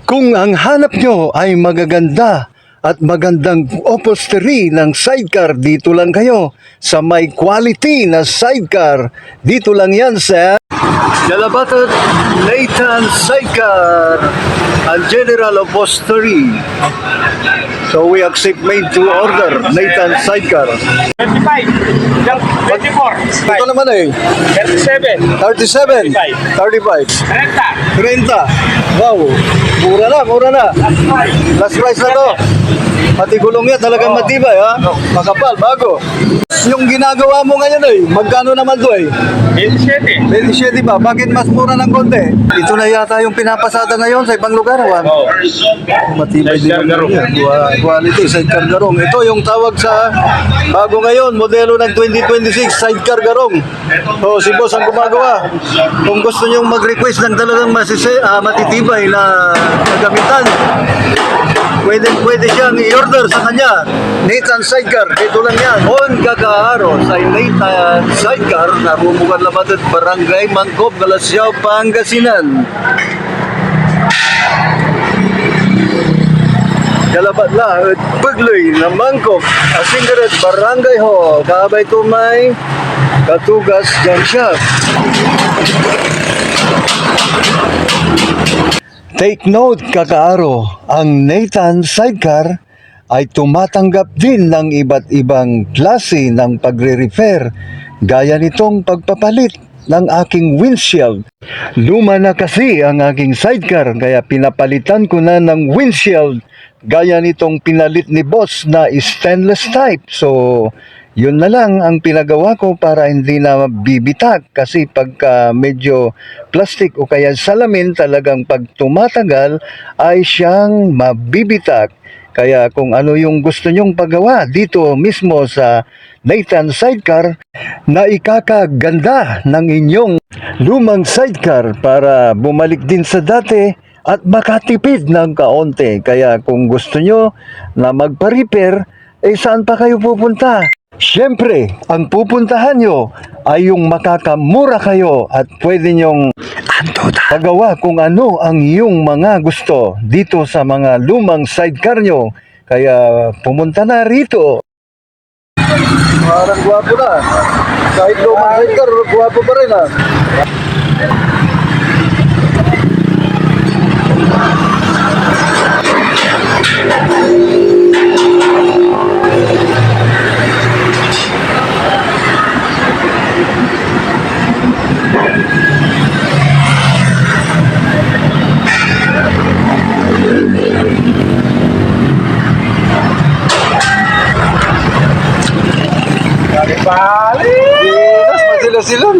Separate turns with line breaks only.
Kung ang hanap nyo ay magaganda at magandang upholstery ng sidecar, dito lang kayo sa may quality na sidecar. Dito lang yan sa Jalabatan Nathan Sidecar and General Upholstery. So we accept made to order Nathan Sidecar.
25, 24,
Ito naman eh,
37,
37, 35,
30,
30. Wow, mura na. Last price na to. Pati gulong yan, talagang matibay ha. Makapal, bago. Yung ginagawa mo ngayon eh, magkano naman to eh?
27.
27 ba? Bakit mas mura ng konti? Ito na yata yung pinapasada ngayon sa ibang lugar.
Oh.
Matibay din
Sidecar
naman yan. Quality, sidecar garong. Ito yung tawag sa bago ngayon, modelo ng 2026, sidecar garong. So si boss ang gumagawa. Kung gusto nyo mag-request ng talagang matitibay na kagamitan, pwede siyang i-order sa kanya. Nathan Sidecar, dito lang yan. On Kakaaro sa Nathan Sidecar, narumukan labatid Barangay Mangkop, Galasyaw, Pangasinan. Galabat la, Pagloy na Mangkop, Asinggarat, Barangay Hall, Kaabay Tumay, Katugas, Gansyap. Take note, Kakaaro, ang Nathan Sidecar ay tumatanggap din ng iba't ibang klase ng pagre-repair, gaya nitong pagpapalit ng aking windshield. Luma na kasi ang aking sidecar, kaya pinapalitan ko na ng windshield, gaya nitong pinalit ni boss na stainless type. So, yun na lang ang pinagawa ko para hindi na bibitak, kasi pagka medyo plastic o kaya salamin, talagang pag tumatagal ay siyang mabibitak. Kaya kung ano yung gusto nyong paggawa dito mismo sa Nathan Sidecar, na ikakaganda ng inyong lumang sidecar para bumalik din sa dati at makatipid ng kaunti. Kaya kung gusto nyo na magpa-repair, saan pa kayo pupunta? Siyempre, ang pupuntahan nyo ay yung makakamura kayo at pwede nyong pagawa kung ano ang iyong mga gusto dito sa mga lumang sidecar nyo. Kaya pumunta na rito. Parang gwapo na. Kahit lumang sidecar, gwapo pa rin ha.
Balik!
Yes, masilaw-silang.